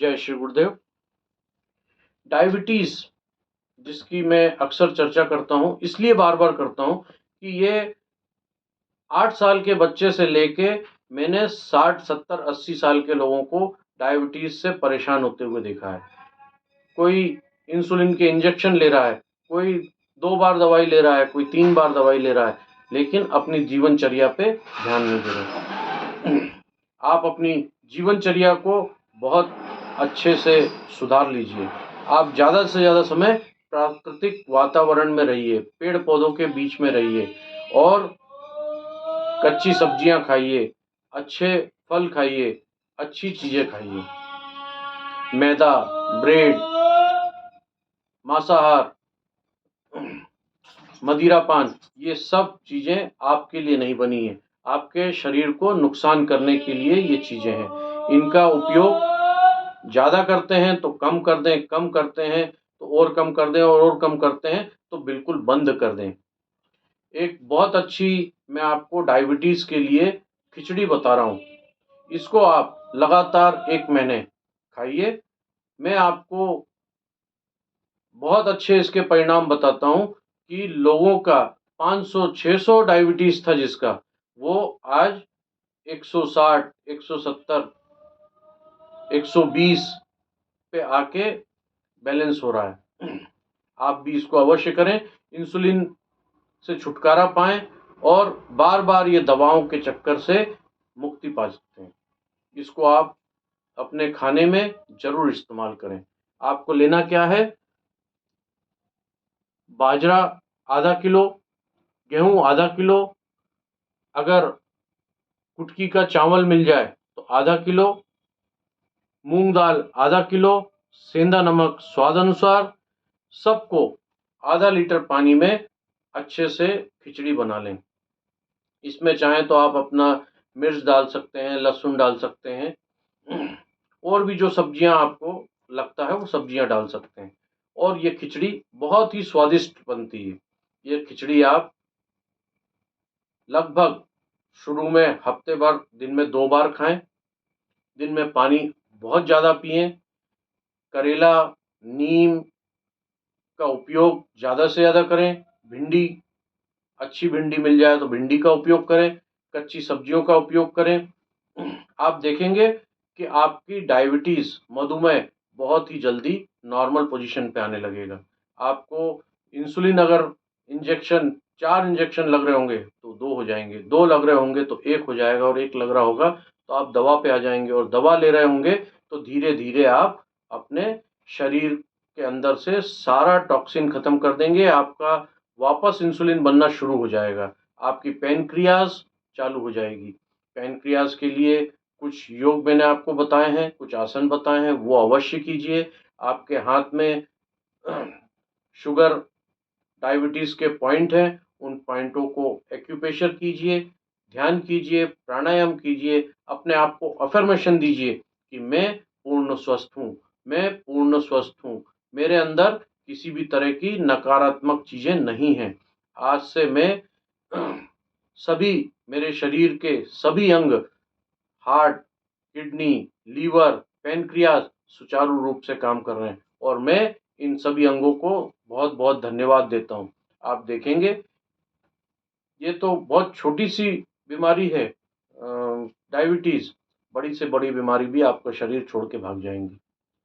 जय श्री गुरुदेव। डायबिटीज़ जिसकी मैं अक्सर चर्चा करता हूँ, इसलिए बार-बार करता हूँ कि ये 8 साल के बच्चे से लेके मैंने 60, 70, 80 साल के लोगों को डायबिटीज़ से परेशान होते हुए देखा है। कोई इंसुलिन के इंजेक्शन ले रहा है, कोई 2 बार दवाई ले रहा है, कोई 3 बार दवाई ले रहा है, लेकिन अपनी जीवनचर्या पे ध्यान नहीं दे रहे। आप अपनी जीवनचर्या को बहुत अच्छे से सुधार लीजिए। आप ज़्यादा से ज़्यादा समय प्राकृतिक वातावरण में रहिए, पेड़-पौधों के बीच में रहिए और कच्ची सब्जियाँ खाइए, अच्छे फल खाइए, अच्छी चीज़ें खाइए। मैदा, ब्रेड, मांसाहार, मदिरापान, ये सब चीज़ें आपके लिए नहीं बनी हैं। आपके शरीर को नुकसान करने के लिए ये चीज़ें हैं। इनका उपयोग ज़्यादा करते हैं तो कम कर दें, कम करते हैं तो और कम कर दें और कम करते हैं तो बिल्कुल बंद कर दें। एक बहुत अच्छी मैं आपको डायबिटीज़ के लिए खिचड़ी बता रहा हूँ। इसको आप लगातार 1 महीने खाइए। मैं आपको बहुत अच्छे इसके परिणाम बताता हूँ कि लोगों का 500-600 डायबिटीज़ था जिसका, वो आज 160, 170, 120 पे आके बैलेंस हो रहा है। आप भी इसको अवश्य करें, इंसुलिन से छुटकारा पाएँ और बार-बार ये दवाओं के चक्कर से मुक्ति पा सकते हैं। इसको आप अपने खाने में ज़रूर इस्तेमाल करें। आपको लेना क्या है? बाजरा आधा किलो, गेहूँ आधा किलो, अगर कुटकी का चावल मिल जाए तो आधा किलो, मूंग दाल आधा किलो, सेंधा नमक स्वाद अनुसार, सबको आधा लीटर पानी में अच्छे से खिचड़ी बना लें। इसमें चाहें तो आप अपना मिर्च डाल सकते हैं, लहसुन डाल सकते हैं और भी जो सब्जियां आपको लगता है वो सब्जियां डाल सकते हैं और ये खिचड़ी बहुत ही स्वादिष्ट बनती है। ये खिचड़ी आप लगभग शुरू में हफ्ते भर दिन में 2 बार खाएं। दिन में पानी बहुत ज़्यादा पिएं। करेला, नीम का उपयोग ज़्यादा से ज़्यादा करें। भिंडी, अच्छी भिंडी मिल जाए तो भिंडी का उपयोग करें। कच्ची सब्जियों का उपयोग करें। आप देखेंगे कि आपकी डायबिटीज़, मधुमेह बहुत ही जल्दी नॉर्मल पोजीशन पे आने लगेगा। आपको इंसुलिन अगर इंजेक्शन 4 इंजेक्शन लग रहे होंगे तो 2 हो जाएँगे, 2 लग रहे होंगे तो 1 हो जाएगा और 1 लग रहा होगा तो आप दवा पे आ जाएँगे और दवा ले रहे होंगे तो धीरे-धीरे आप अपने शरीर के अंदर से सारा टॉक्सिन खत्म कर देंगे। आपका वापस इंसुलिन बनना शुरू हो जाएगा। आपकी पैनक्रियाज़ चालू हो जाएगी। पैनक्रियाज़ के लिए कुछ योग मैंने आपको बताए हैं, कुछ आसन बताए हैं, वो अवश्य कीजिए। आपके हाथ में शुगर, डायबिटीज़ के पॉइंट हैं, उन पॉइंटों को एक्यूप्रेशर कीजिए, ध्यान कीजिए, प्राणायाम कीजिए, अपने आप को अफ़र्मेशन दीजिए कि मैं पूर्ण स्वस्थ हूँ, मैं पूर्ण स्वस्थ हूँ। मेरे अंदर किसी भी तरह की नकारात्मक चीज़ें नहीं हैं। आज से मैं सभी मेरे शरीर के सभी अंग, हार्ट, किडनी, लीवर, पैनक्रियाज़ सुचारू रूप से काम कर रहे हैं और मैं इन सभी अंगों को बहुत-बहुत धन्यवाद देता हूँ। आप देखेंगे ये तो बहुत छोटी-सी बीमारी है, डायबिटीज़, बड़ी से बड़ी बीमारी भी आपका शरीर छोड़ के भाग जाएँगी।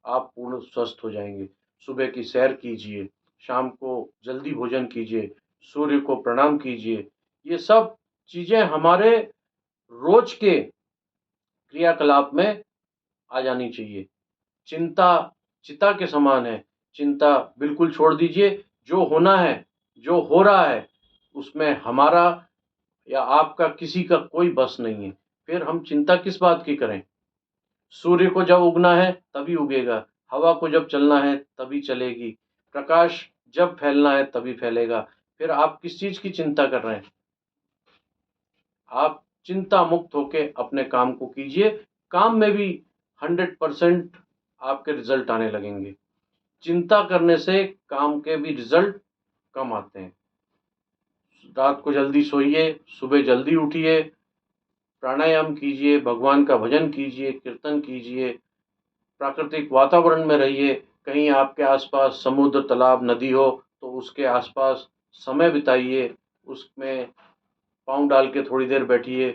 आप पूर्ण स्वस्थ हो जाएँगे। सुबह की सैर कीजिए, शाम को जल्दी भोजन कीजिए, सूर्य को प्रणाम कीजिए। ये सब चीज़ें हमारे रोज़ के क्रियाकलाप में आ जानी चाहिए। चिंता चिता के समान है, चिंता बिल्कुल छोड़ दीजिए। जो होना है, जो हो रहा है, उसमें हमारा या आपका किसी का कोई बस नहीं है। फिर हम चिंता किस बात की करें? सूर्य को जब उगना है तभी उगेगा, हवा को जब चलना है तभी चलेगी, प्रकाश जब फैलना है तभी फैलेगा। फिर आप किस चीज़ की चिंता कर रहे हैं? आप चिंता मुक्त होके अपने काम को कीजिए। काम में भी 100% आपके रिज़ल्ट आने लगेंगे। चिंता करने से काम के भी रिज़ल्ट कम आते हैं। रात को जल्दी सोइए, सुबह जल्दी उठिए, प्राणायाम कीजिए, भगवान का भजन कीजिए, कीर्तन कीजिए, प्राकृतिक वातावरण में रहिए। कहीं आपके आसपास समुद्र, तालाब, नदी हो तो उसके आसपास समय बिताइए, उसमें पाँव डाल के थोड़ी देर बैठिए।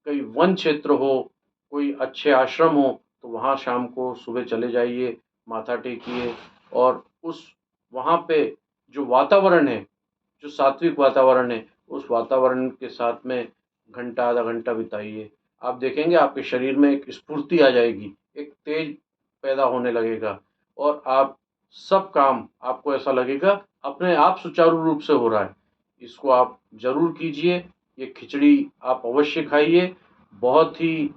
कहीं वन क्षेत्र हो, कोई अच्छे आश्रम हो तो वहाँ शाम को सुबह चले जाइए, माथा टेकिए और उस वहाँ पे जो वातावरण है, जो सात्विक वातावरण है, उस वातावरण के साथ में घंटा, आधा घंटा बिताइए। आप देखेंगे आपके शरीर में एक स्फूर्ति आ जाएगी, एक तेज पैदा होने लगेगा और आप सब काम, आपको ऐसा लगेगा अपने आप सुचारू रूप से हो रहा है। इसको आप ज़रूर कीजिए। ये खिचड़ी आप अवश्य खाइए, बहुत ही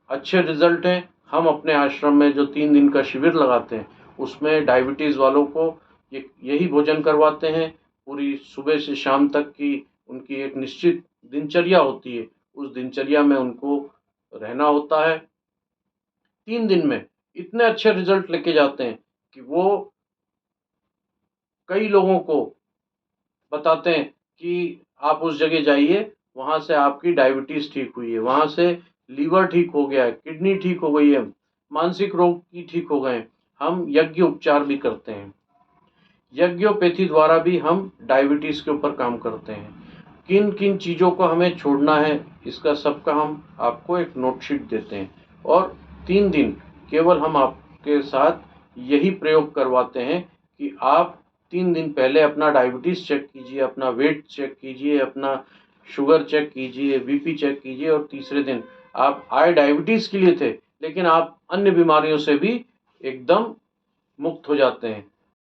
अच्छे रिज़ल्ट हैं। हम अपने आश्रम में जो 3 दिन का शिविर लगाते हैं, उसमें डायबिटीज़ वालों को यही भोजन करवाते हैं। पूरी सुबह से शाम तक की उनकी एक निश्चित दिनचर्या होती है, उस दिनचर्या में उनको रहना होता है। 3 दिन में इतने अच्छे रिज़ल्ट लेके जाते हैं कि वो कई लोगों को बताते हैं कि आप उस जगह जाइए, वहाँ से आपकी डायबिटीज़ ठीक हुई है, वहाँ से लीवर ठीक हो गया है, किडनी ठीक हो गई है, मानसिक रोग की ठीक हो गए हैं। हम यज्ञ उपचार भी करते हैं। यज्ञोपैथी द्वारा भी हम डायबिटीज़ के ऊपर काम करते हैं। किन किन चीज़ों को हमें छोड़ना है, इसका सबका हम आपको एक नोटशीट देते हैं और 3 दिन केवल हम आपके साथ यही प्रयोग करवाते हैं कि आप 3 दिन पहले अपना डायबिटीज़ चेक कीजिए, अपना वेट चेक कीजिए, अपना शुगर चेक कीजिए, बीपी चेक कीजिए और तीसरे दिन आप आए डायबिटीज़ के लिए थे, लेकिन आप अन्य बीमारियों से भी एकदम मुक्त हो जाते हैं।